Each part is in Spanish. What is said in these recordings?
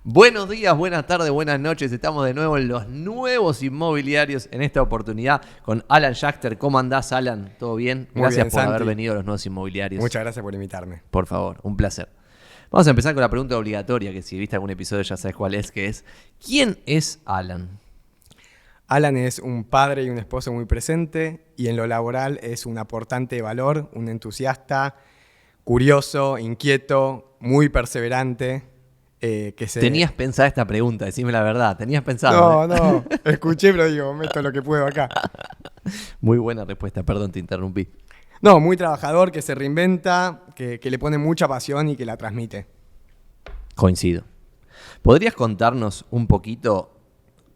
Buenos días, buenas tardes, buenas noches. Estamos de nuevo en los nuevos inmobiliarios. En esta oportunidad con Alan Schachter. ¿Cómo andás, Alan? ¿Todo bien? Muy Gracias bien, por Santi. haber venido a los nuevos inmobiliarios. Muchas gracias por invitarme. Por favor, un placer. Vamos a empezar con la pregunta obligatoria, que si viste algún episodio ya sabes cuál es, que es ¿quién es Alan? Alan es un padre y un esposo muy presente y en lo laboral es un aportante de valor, un entusiasta, curioso, inquieto, muy perseverante. Tenías pensada esta pregunta, decime la verdad. Tenías pensado. No, escuché, pero digo, meto lo que puedo acá. Muy buena respuesta, perdón, te interrumpí. No, muy trabajador, que se reinventa, que le pone mucha pasión y que la transmite. Coincido. ¿Podrías contarnos un poquito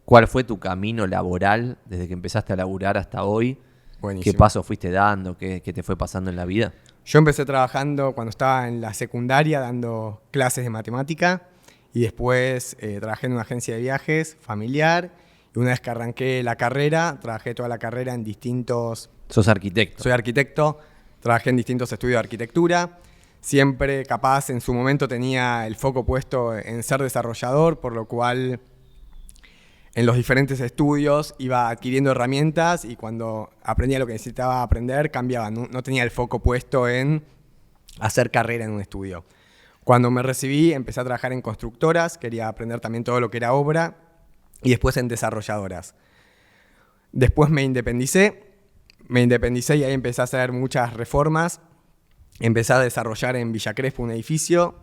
cuál fue tu camino laboral desde que empezaste a laburar hasta hoy? Buenísimo. ¿Qué pasos fuiste dando? ¿Qué te fue pasando en la vida? Yo empecé trabajando cuando estaba en la secundaria dando clases de matemática y después trabajé en una agencia de viajes familiar y una vez que arranqué la carrera, trabajé toda la carrera en distintos... Sos arquitecto. Soy arquitecto, trabajé en distintos estudios de arquitectura, siempre capaz en su momento tenía el foco puesto en ser desarrollador, por lo cual en los diferentes estudios iba adquiriendo herramientas y cuando aprendía lo que necesitaba aprender cambiaba, no tenía el foco puesto en hacer carrera en un estudio. Cuando me recibí empecé a trabajar en constructoras, quería aprender también todo lo que era obra y después en desarrolladoras. Después me independicé y ahí empecé a hacer muchas reformas. Empecé a desarrollar en Villa Crespo un edificio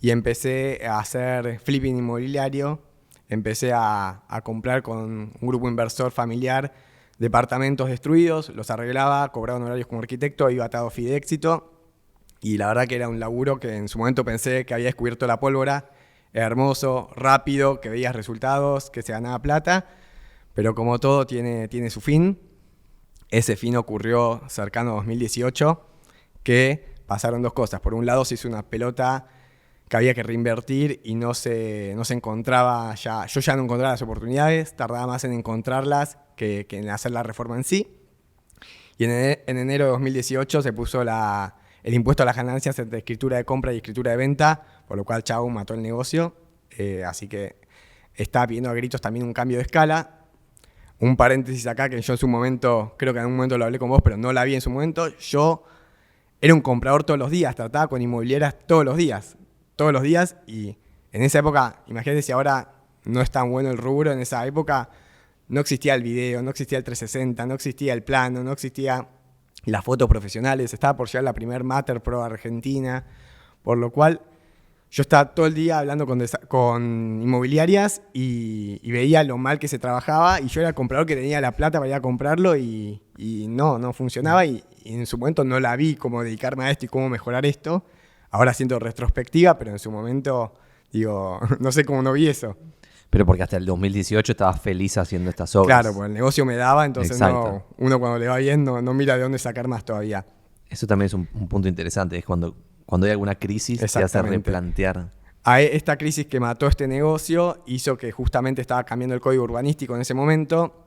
y empecé a hacer flipping inmobiliario. Empecé a comprar con un grupo inversor familiar departamentos destruidos, los arreglaba, cobraba honorarios como arquitecto, iba atado fee de éxito. Y la verdad que era un laburo que en su momento pensé que había descubierto la pólvora. Era hermoso, rápido, que veías resultados, que se ganaba plata. Pero como todo tiene su fin. Ese fin ocurrió cercano a 2018, que pasaron dos cosas. Por un lado se hizo una pelota que había que reinvertir y no se encontraba ya. Yo ya no encontraba las oportunidades, tardaba más en encontrarlas que en hacer la reforma en sí. Y en enero de 2018 se puso el impuesto a las ganancias entre escritura de compra y escritura de venta, por lo cual Chau mató el negocio. Así que estaba pidiendo a gritos también un cambio de escala. Un paréntesis acá, que yo en su momento, creo que en un momento lo hablé con vos, pero no la vi en su momento. Yo era un comprador todos los días, trataba con inmobiliarias todos los días, y en esa época, imagínate si ahora no es tan bueno el rubro, en esa época no existía el video, no existía el 360, no existía el plano, no existía las fotos profesionales, estaba por llegar la primer Mater Pro Argentina, por lo cual yo estaba todo el día hablando con inmobiliarias y veía lo mal que se trabajaba y yo era el comprador que tenía la plata para ir a comprarlo y no funcionaba y en su momento no la vi cómo dedicarme a esto y cómo mejorar esto. Ahora siento retrospectiva, pero en su momento, digo, no sé cómo no vi eso. Pero porque hasta el 2018 estabas feliz haciendo estas obras. Claro, pues el negocio me daba, entonces uno cuando le va bien no mira de dónde sacar más todavía. Eso también es un punto interesante, es cuando hay alguna crisis te hace replantear. Esta crisis que mató este negocio hizo que justamente estaba cambiando el código urbanístico en ese momento.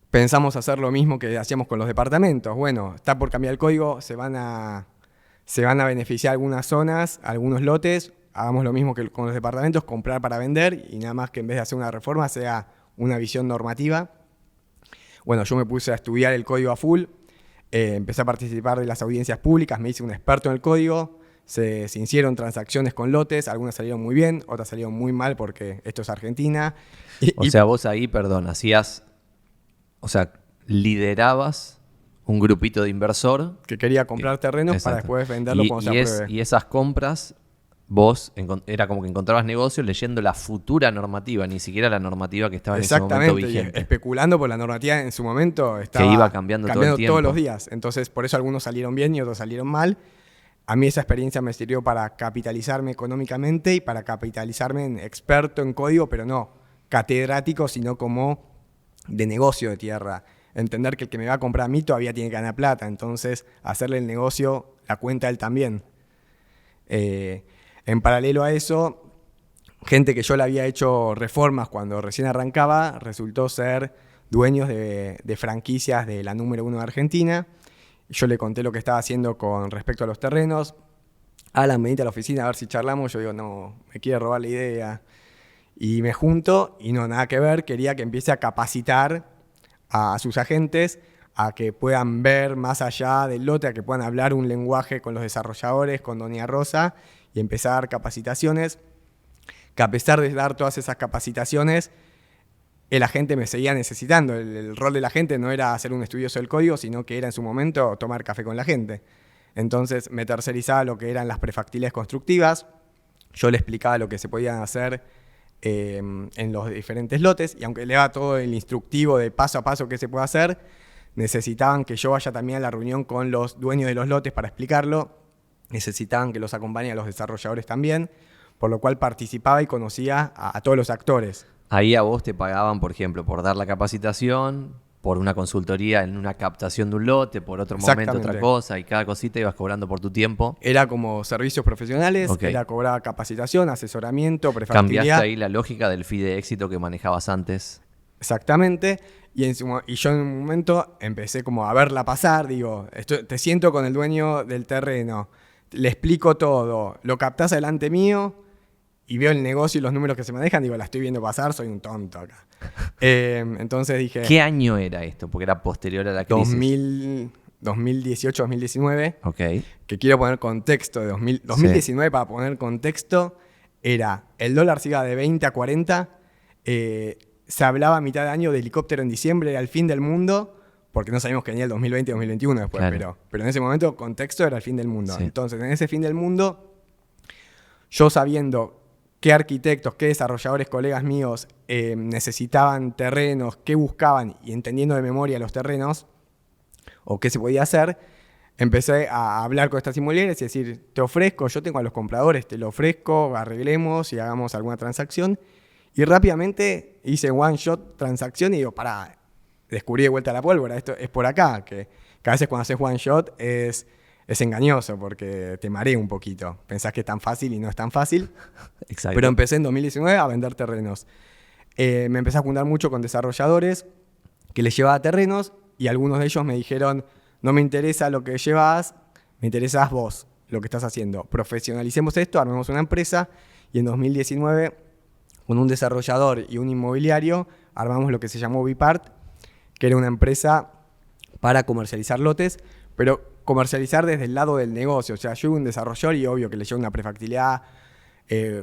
Pensamos hacer lo mismo que hacíamos con los departamentos. Bueno, está por cambiar el código, se van a beneficiar algunas zonas, algunos lotes. Hagamos lo mismo que con los departamentos, comprar para vender y nada más que en vez de hacer una reforma sea una visión normativa. Bueno, yo me puse a estudiar el código a full, empecé a participar de las audiencias públicas, me hice un experto en el código, se hicieron transacciones con lotes, algunas salieron muy bien, otras salieron muy mal porque esto es Argentina. O sea, vos ahí, perdón, liderabas un grupito de inversor que quería comprar terrenos para después venderlo cuando se apruebe. Y esas compras, vos era como que encontrabas negocios leyendo la futura normativa, ni siquiera la normativa que estaba en ese momento vigente. Exactamente, especulando por la normativa en su momento estaba que iba cambiando todo el tiempo. Todos los días. Entonces, por eso algunos salieron bien y otros salieron mal. A mí esa experiencia me sirvió para capitalizarme económicamente y para capitalizarme en experto en código, pero no catedrático, sino como de negocio de tierra. Entender que el que me va a comprar a mí todavía tiene que ganar plata, entonces hacerle el negocio la cuenta a él también. En paralelo a eso, gente que yo le había hecho reformas cuando recién arrancaba, resultó ser dueños de franquicias de la número 1 de Argentina. Yo le conté lo que estaba haciendo con respecto a los terrenos. Alan, venite a la oficina a ver si charlamos. Yo digo, no, me quiere robar la idea. Y me junto y no, nada que ver. Quería que empiece a capacitar a sus agentes a que puedan ver más allá del lote, a que puedan hablar un lenguaje con los desarrolladores, con Doña Rosa, y empezar a dar capacitaciones, que a pesar de dar todas esas capacitaciones, el agente me seguía necesitando. El rol del agente no era hacer un estudioso del código, sino que era en su momento tomar café con la gente. Entonces me tercerizaba lo que eran las prefactiles constructivas, yo le explicaba lo que se podía hacer en los diferentes lotes, y aunque le daba todo el instructivo de paso a paso qué se puede hacer, necesitaban que yo vaya también a la reunión con los dueños de los lotes para explicarlo, necesitaban que los acompañe a los desarrolladores también, por lo cual participaba y conocía a todos los actores. Ahí a vos te pagaban, por ejemplo, por dar la capacitación, por una consultoría en una captación de un lote, por otro momento otra cosa, y cada cosita ibas cobrando por tu tiempo. Era como servicios profesionales, era cobrada capacitación, asesoramiento, prefactibilidad. Cambiaste ahí la lógica del fee de éxito que manejabas antes. Exactamente. Y yo en un momento empecé como a verla pasar, digo, te siento con el dueño del terreno, le explico todo, lo captás delante mío y veo el negocio y los números que se manejan, digo, la estoy viendo pasar, soy un tonto acá. Entonces dije... ¿Qué año era esto? Porque era posterior a la crisis. 2018, 2019. Ok. Que quiero poner contexto de 2019, para poner contexto, era el dólar se iba de 20 a 40, se hablaba a mitad de año de helicóptero en diciembre, era el fin del mundo, porque no sabíamos que venía el 2020 y 2021 después, claro. pero en ese momento contexto era el fin del mundo. Sí. Entonces, en ese fin del mundo, yo sabiendo qué arquitectos, qué desarrolladores, colegas míos necesitaban terrenos, qué buscaban, y entendiendo de memoria los terrenos, o qué se podía hacer, empecé a hablar con estas inmobiliarias y decir, te ofrezco, yo tengo a los compradores, te lo ofrezco, arreglemos y hagamos alguna transacción. Y rápidamente hice one shot transacción y digo, pará, descubrí de vuelta la pólvora, esto es por acá, que a veces cuando haces one shot es engañoso porque te marea un poquito. Pensás que es tan fácil y no es tan fácil. Exacto. Pero empecé en 2019 a vender terrenos. Me empecé a juntar mucho con desarrolladores que les llevaba terrenos y algunos de ellos me dijeron, no me interesa lo que llevas, me interesás vos, lo que estás haciendo. Profesionalicemos esto, armemos una empresa y en 2019... con un desarrollador y un inmobiliario, armamos lo que se llamó Bipart, que era una empresa para comercializar lotes, pero comercializar desde el lado del negocio. O sea, yo un desarrollador y obvio que le llevo una prefactibilidad,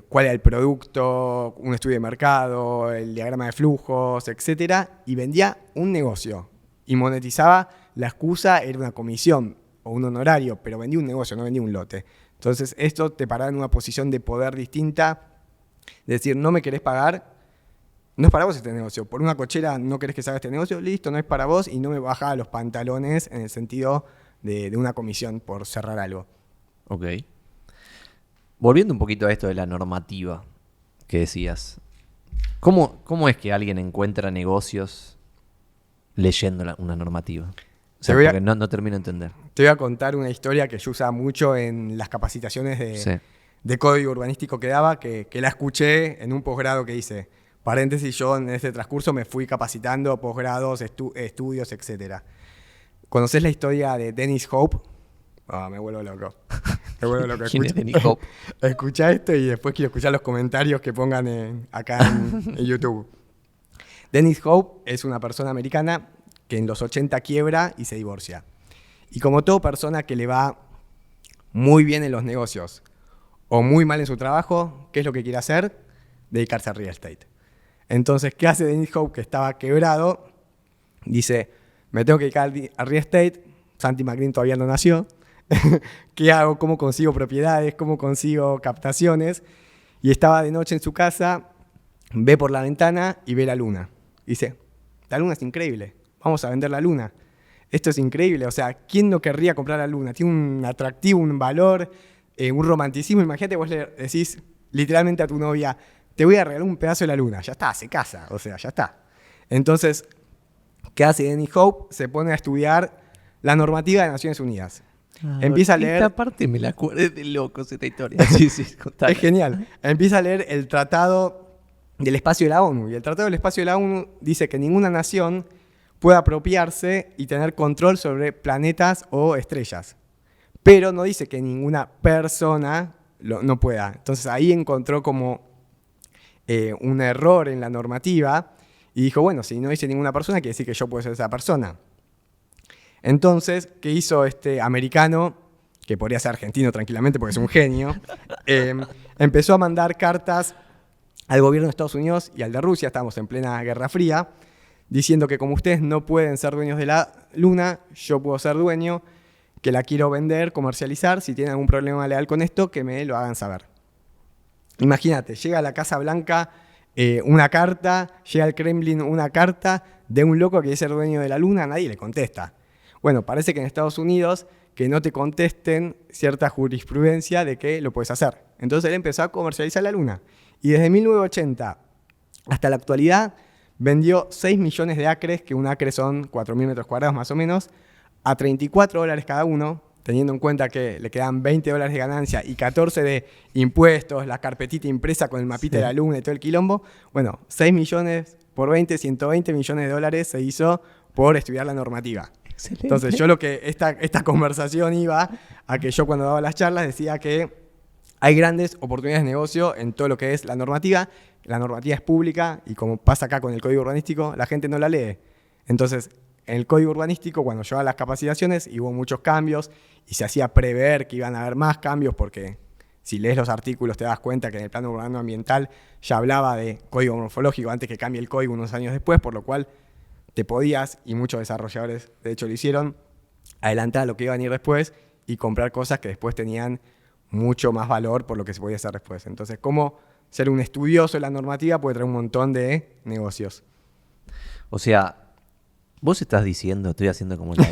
cuál era el producto, un estudio de mercado, el diagrama de flujos, etcétera, y vendía un negocio. Y monetizaba, la excusa era una comisión o un honorario, pero vendía un negocio, no vendía un lote. Entonces, esto te paraba en una posición de poder distinta. Decir, no me querés pagar, no es para vos este negocio. Por una cochera no querés que se haga este negocio, listo, no es para vos, y no me bajaba los pantalones en el sentido de una comisión por cerrar algo. Ok. Volviendo un poquito a esto de la normativa que decías, ¿cómo es que alguien encuentra negocios leyendo una normativa? O sea, porque no termino de entender. Te voy a contar una historia que yo usaba mucho en las capacitaciones de código urbanístico que daba, que la escuché en un posgrado que hice. Paréntesis, yo en este transcurso me fui capacitando, posgrados, estudios, etc. ¿Conocés la historia de Dennis Hope? Me vuelvo loco. Me vuelvo loco. ¿Quién es Dennis Hope? Escuchá esto y después quiero escuchar los comentarios que pongan acá en YouTube. Dennis Hope es una persona americana que en los 80 quiebra y se divorcia. Y como toda persona que le va muy bien en los negocios o muy mal en su trabajo, ¿qué es lo que quiere hacer? Dedicarse al real estate. Entonces, ¿qué hace Dennis Hope, que estaba quebrado? Dice, me tengo que dedicar al real estate, Santi McGreen todavía no nació, ¿qué hago? ¿Cómo consigo propiedades? ¿Cómo consigo captaciones? Y estaba de noche en su casa, ve por la ventana y ve la luna. Dice, la luna es increíble, vamos a vender la luna. Esto es increíble, o sea, ¿quién no querría comprar la luna? Tiene un atractivo, un valor, un romanticismo. Imagínate, vos le decís literalmente a tu novia, te voy a regalar un pedazo de la luna. Ya está, se casa, o sea, ya está. Entonces, ¿qué hace Dennis Hope? Se pone a estudiar la normativa de Naciones Unidas. Empieza a leer... Esta parte me la acuerdo de locos, esta historia. Sí, es genial. Empieza a leer el Tratado del Espacio de la ONU. Y el Tratado del Espacio de la ONU dice que ninguna nación puede apropiarse y tener control sobre planetas o estrellas. pero no dice que ninguna persona no pueda. Entonces ahí encontró como un error en la normativa y dijo, bueno, si no dice ninguna persona, quiere decir que yo puedo ser esa persona. Entonces, ¿qué hizo este americano, que podría ser argentino tranquilamente porque es un genio? Empezó a mandar cartas al gobierno de Estados Unidos y al de Rusia, estamos en plena Guerra Fría, diciendo que como ustedes no pueden ser dueños de la Luna, yo puedo ser dueño, que la quiero vender, comercializar, si tienen algún problema legal con esto, que me lo hagan saber. Imagínate, llega a la Casa Blanca una carta, llega al Kremlin una carta de un loco que quiere ser dueño de la Luna, nadie le contesta. Bueno, parece que en Estados Unidos que no te contesten cierta jurisprudencia de que lo puedes hacer. Entonces él empezó a comercializar la Luna. Y desde 1980 hasta la actualidad vendió 6 millones de acres, que un acre son 4.000 metros cuadrados más o menos, a $34 cada uno, teniendo en cuenta que le quedan $20 de ganancia y 14 de impuestos, la carpetita impresa con el mapita de la Luna y todo el quilombo. Bueno, 6 millones por 20, 120 millones de dólares se hizo por estudiar la normativa. Excelente. Entonces yo lo que esta conversación iba a que yo cuando daba las charlas decía que hay grandes oportunidades de negocio en todo lo que es la normativa. La normativa es pública y como pasa acá con el código urbanístico, la gente no la lee. Entonces, en el código urbanístico, cuando yo a las capacitaciones, hubo muchos cambios y se hacía prever que iban a haber más cambios porque si lees los artículos te das cuenta que en el plano urbano ambiental ya hablaba de código morfológico antes que cambie el código unos años después, por lo cual te podías, y muchos desarrolladores de hecho lo hicieron, adelantar a lo que iba a venir después y comprar cosas que después tenían mucho más valor por lo que se podía hacer después. Entonces, cómo ser un estudioso de la normativa puede traer un montón de negocios. O sea, vos estás diciendo, estoy haciendo como la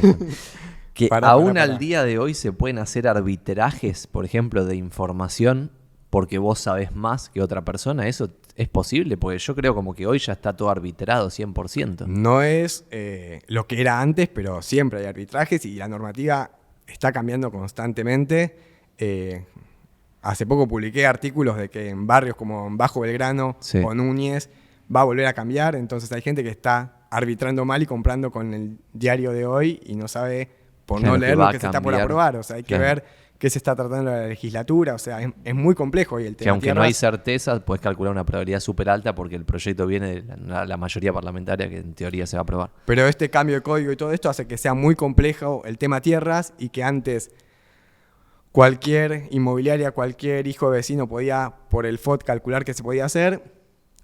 que aún al día de hoy se pueden hacer arbitrajes, por ejemplo, de información porque vos sabés más que otra persona. ¿Eso es posible? Porque yo creo como que hoy ya está todo arbitrado 100%. No es lo que era antes, pero siempre hay arbitrajes y la normativa está cambiando constantemente. Hace poco publiqué artículos de que en barrios como Bajo Belgrano o Núñez va a volver a cambiar, entonces hay gente que está arbitrando mal y comprando con el diario de hoy y no sabe por no leer lo que se está por aprobar, o sea, hay que ver qué se está tratando en la legislatura, o sea, es muy complejo y el tema que aunque no hay certeza, puedes calcular una probabilidad súper alta porque el proyecto viene de la mayoría parlamentaria que en teoría se va a aprobar. Pero este cambio de código y todo esto hace que sea muy complejo el tema tierras y que antes cualquier inmobiliaria, cualquier hijo de vecino podía por el FOD calcular qué se podía hacer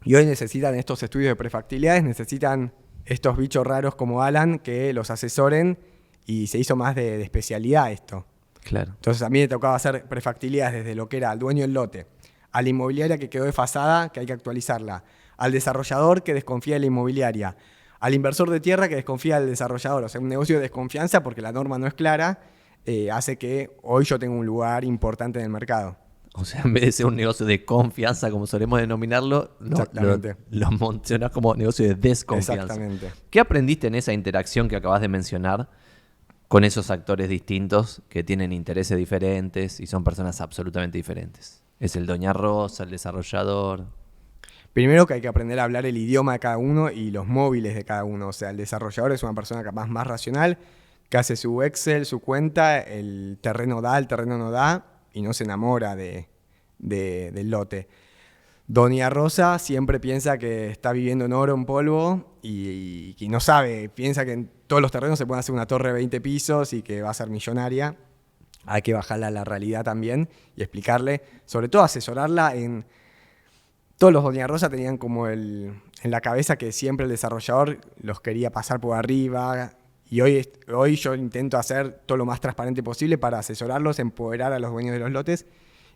y hoy necesitan estos estudios de prefactibilidades, necesitan estos bichos raros como Alan que los asesoren y se hizo más de especialidad esto. Claro. Entonces a mí me tocaba hacer prefactibilidades desde lo que era al dueño del lote, a la inmobiliaria que quedó desfasada, que hay que actualizarla, al desarrollador que desconfía de la inmobiliaria, al inversor de tierra que desconfía del desarrollador. O sea, un negocio de desconfianza porque la norma no es clara, hace que hoy yo tenga un lugar importante en el mercado. O sea, en vez de ser un negocio de confianza, como solemos denominarlo, lo mencionás como negocio de desconfianza. Exactamente. ¿Qué aprendiste en esa interacción que acabas de mencionar con esos actores distintos que tienen intereses diferentes y son personas absolutamente diferentes? Es el Doña Rosa, el desarrollador. Primero que hay que aprender a hablar el idioma de cada uno y los móviles de cada uno. O sea, el desarrollador es una persona capaz más racional, que hace su Excel, su cuenta, el terreno da, el terreno no da, y no se enamora del lote. Doña Rosa siempre piensa que está viviendo en oro, en polvo, y no sabe, piensa que en todos los terrenos se puede hacer una torre de 20 pisos y que va a ser millonaria. Hay que bajarla a la realidad también y explicarle, sobre todo asesorarla en... Todos los Doña Rosa tenían como en la cabeza que siempre el desarrollador los quería pasar por arriba, y hoy yo intento hacer todo lo más transparente posible para asesorarlos, empoderar a los dueños de los lotes,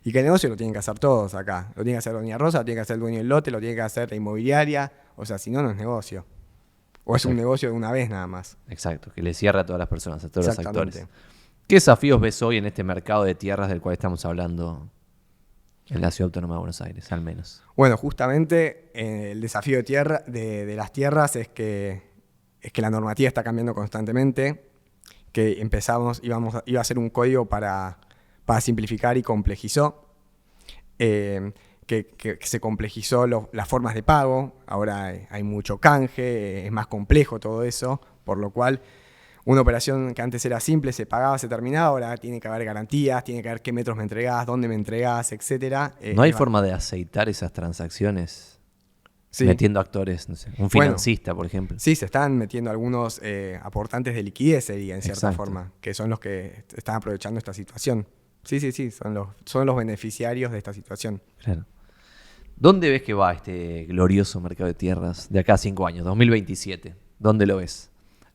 y que el negocio lo tienen que hacer todos acá. Lo tiene que hacer Doña Rosa, lo tiene que hacer el dueño del lote, lo tiene que hacer la inmobiliaria. O sea, si no, no es negocio. O es un negocio de una vez nada más. Exacto, que le cierra a todas las personas, a todos los actores. ¿Qué desafíos ves hoy en este mercado de tierras del cual estamos hablando en la Ciudad Autónoma de Buenos Aires, al menos? Bueno, justamente el desafío de, de las tierras es que la normativa está cambiando constantemente, que iba a ser un código para simplificar y complejizó, que se complejizó las formas de pago, ahora hay mucho canje, es más complejo todo eso, por lo cual una operación que antes era simple, se pagaba, se terminaba, ahora tiene que haber garantías, tiene que haber qué metros me entregás, dónde me entregás, etcétera. ¿No hay forma de aceitar esas transacciones Sí. metiendo actores? No sé, un financista, por ejemplo. Sí, se están metiendo algunos aportantes de liquidez, sería, en cierta Exacto. forma, que son los que están aprovechando esta situación. Sí, son los beneficiarios de esta situación. Claro. ¿Dónde ves que va este glorioso mercado de tierras de acá a 5 años, 2027? ¿Dónde lo ves?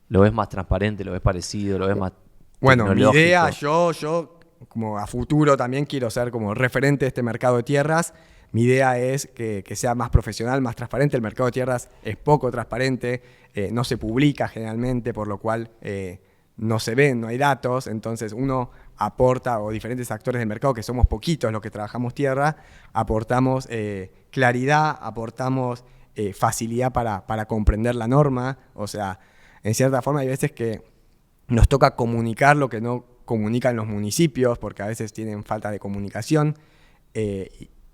¿Lo ves más transparente? ¿Lo ves parecido? ¿Lo ves más Bueno, mi tecnológico? idea, yo como a futuro también quiero ser como referente de este mercado de tierras. Mi idea es que sea más profesional, más transparente. El mercado de tierras es poco transparente, no se publica generalmente, por lo cual no se ven, no hay datos. Entonces uno aporta, o diferentes actores del mercado, que somos poquitos los que trabajamos tierra, aportamos claridad, aportamos facilidad para comprender la norma. O sea, en cierta forma hay veces que nos toca comunicar lo que no comunican los municipios, porque a veces tienen falta de comunicación,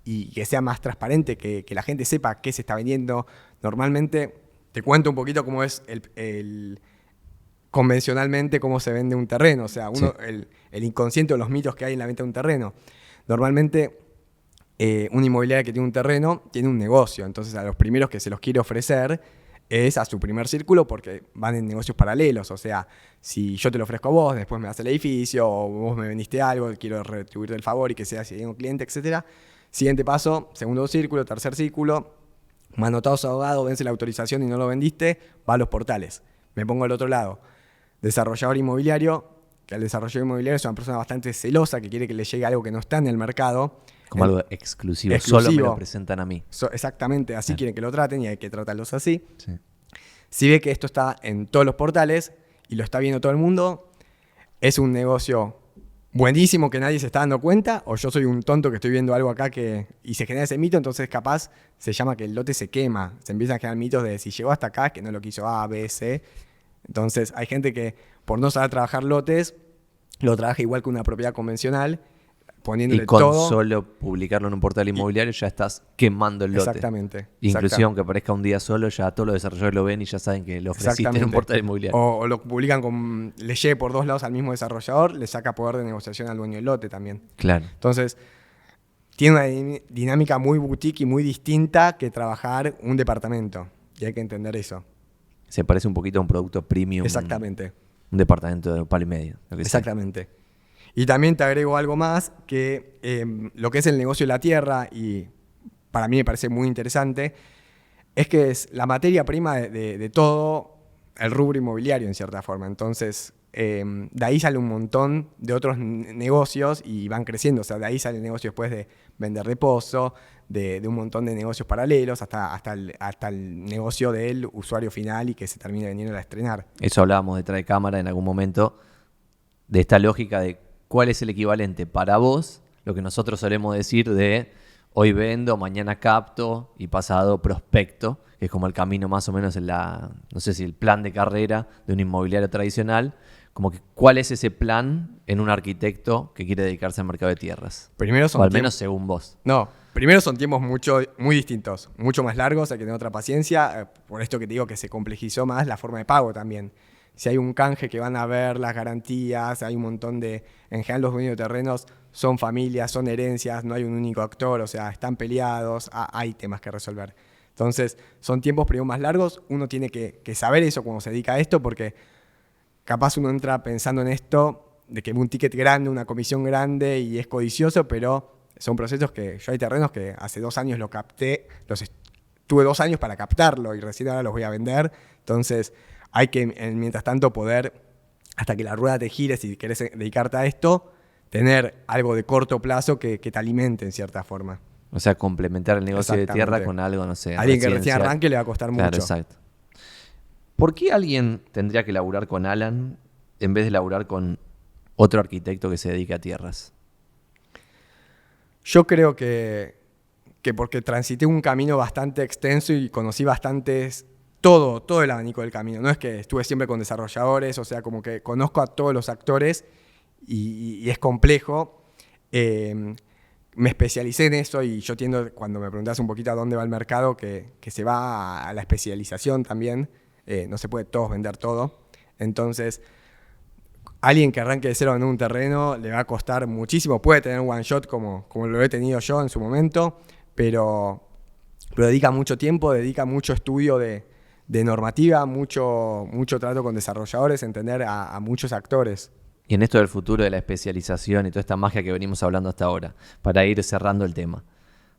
y que sea más transparente, que la gente sepa qué se está vendiendo. Normalmente, te cuento un poquito cómo es convencionalmente cómo se vende un terreno. O sea, el inconsciente o los mitos que hay en la venta de un terreno. Normalmente, una inmobiliaria que tiene un terreno tiene un negocio. Entonces, a los primeros que se los quiere ofrecer es a su primer círculo, porque van en negocios paralelos. O sea, si yo te lo ofrezco a vos, después me das el edificio, o vos me vendiste algo, quiero retribuirte el favor y que sea si tengo cliente, etcétera. Siguiente paso, segundo círculo, tercer círculo, manotados abogado, vence la autorización y no lo vendiste, va a los portales. Me pongo al otro lado. Desarrollador inmobiliario, que el desarrollador inmobiliario es una persona bastante celosa, que quiere que le llegue algo que no está en el mercado. Como algo exclusivo, solo me lo presentan a mí. Exactamente, así quieren que lo traten y hay que tratarlos así. Sí. Si ve que esto está en todos los portales y lo está viendo todo el mundo, es un negocio buenísimo que nadie se está dando cuenta, o yo soy un tonto que estoy viendo algo acá y se genera ese mito. Entonces capaz se llama que el lote se quema, se empiezan a generar mitos de si llegó hasta acá es que no lo quiso A, B, C. Entonces hay gente que por no saber trabajar lotes, lo trabaja igual que una propiedad convencional, poniéndole y con todo. solo publicarlo en un portal inmobiliario ya estás quemando el lote. Exactamente. Inclusive aunque aparezca un día solo, ya todos los desarrolladores lo ven y ya saben que lo ofreciste en un portal inmobiliario. O lo publican le llegue por dos lados al mismo desarrollador, le saca poder de negociación al dueño del lote también. Claro. Entonces, tiene una dinámica muy boutique y muy distinta que trabajar un departamento. Y hay que entender eso. Se parece un poquito a un producto premium. Exactamente. Un departamento de palo y medio. Exactamente. Y también te agrego algo más, que lo que es el negocio de la tierra, y para mí me parece muy interesante, es que es la materia prima de todo el rubro inmobiliario, en cierta forma. Entonces, de ahí sale un montón de otros negocios y van creciendo. O sea, de ahí sale el negocio después de vender de pozo, de un montón de negocios paralelos, hasta el negocio del usuario final y que se termine vendiendo a estrenar. Eso hablábamos detrás de cámara en algún momento, de esta lógica de cuál es el equivalente para vos, lo que nosotros solemos decir de hoy vendo, mañana capto y pasado prospecto, que es como el camino más o menos no sé si el plan de carrera de un inmobiliario tradicional, como que cuál es ese plan en un arquitecto que quiere dedicarse al mercado de tierras. Primero son o al menos según vos. No, primero son tiempos muy distintos, mucho más largos, hay que tener otra paciencia, por esto que te digo que se complejizó más la forma de pago también. Si hay un canje que van a ver las garantías, hay un montón en general los dueños de terrenos son familias, son herencias, no hay un único actor, o sea, están peleados, hay temas que resolver. Entonces, son tiempos primero más largos, uno tiene que saber eso cuando se dedica a esto, porque capaz uno entra pensando en esto, de que un ticket grande, una comisión grande y es codicioso, pero son procesos que yo hay terrenos que hace 2 años lo capté, tuve 2 años para captarlo y recién ahora los voy a vender, entonces hay que, mientras tanto, poder, hasta que la rueda te gire, si querés dedicarte a esto, tener algo de corto plazo que te alimente en cierta forma. O sea, complementar el negocio de tierra con algo, no sé. Alguien que recién arranque le va a costar mucho. Exacto. ¿Por qué alguien tendría que laburar con Alan en vez de laburar con otro arquitecto que se dedique a tierras? Yo creo que porque transité un camino bastante extenso y conocí todo el abanico del camino. No es que estuve siempre con desarrolladores, o sea, como que conozco a todos los actores y es complejo. Me especialicé en eso y yo tiendo, cuando me preguntás un poquito a dónde va el mercado, que se va a la especialización también. No se puede todos vender todo. Entonces, alguien que arranque de cero en un terreno le va a costar muchísimo. Puede tener un one shot como lo he tenido yo en su momento, pero dedica mucho tiempo, dedica mucho estudio de normativa, mucho trato con desarrolladores, entender a muchos actores. Y en esto del futuro de la especialización y toda esta magia que venimos hablando hasta ahora, para ir cerrando el tema,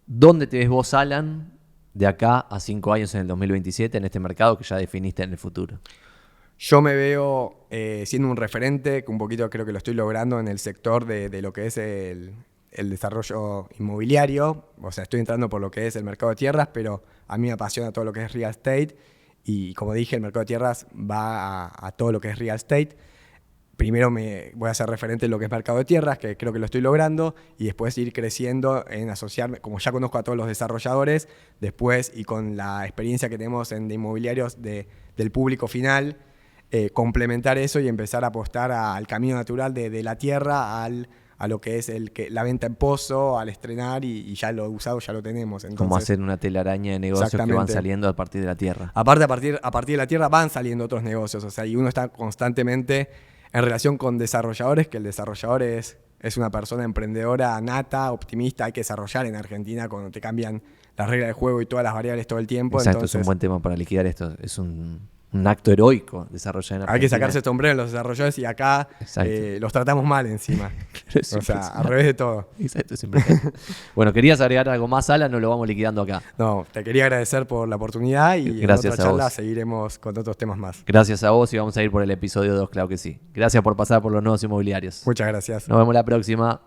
¿dónde te ves vos, Alan, de acá a 5 años en el 2027 en este mercado que ya definiste en el futuro? Yo me veo siendo un referente, que un poquito creo que lo estoy logrando en el sector de lo que es el desarrollo inmobiliario. O sea, estoy entrando por lo que es el mercado de tierras, pero a mí me apasiona todo lo que es real estate. Y como dije, el mercado de tierras va a todo lo que es real estate. Primero me voy a hacer referente en lo que es mercado de tierras, que creo que lo estoy logrando, y después ir creciendo en asociarme, como ya conozco a todos los desarrolladores, después y con la experiencia que tenemos de inmobiliarios del público final, complementar eso y empezar a apostar al camino natural de la tierra, a lo que es la venta en pozo, al estrenar y ya lo usado ya lo tenemos. Entonces, como hacer una telaraña de negocios que van saliendo a partir de la tierra. Aparte, a partir de la tierra van saliendo otros negocios, o sea, y uno está constantemente en relación con desarrolladores, que el desarrollador es una persona emprendedora, nata, optimista. Hay que desarrollar en Argentina cuando te cambian las reglas de juego y todas las variables todo el tiempo. Exacto, entonces, es un buen tema para liquidar esto. Es un acto heroico desarrollar en Argentina. Hay que sacarse este sombrero en los desarrolladores y acá los tratamos mal encima. O sea, al revés de todo. Exacto, siempre. Bueno, ¿querías agregar algo más, Alan, o lo vamos liquidando acá? No, te quería agradecer por la oportunidad y gracias en otra charla seguiremos con otros temas más. Gracias a vos y vamos a ir por el episodio 2, claro que sí. Gracias por pasar por los nuevos inmobiliarios. Muchas gracias. Nos vemos la próxima.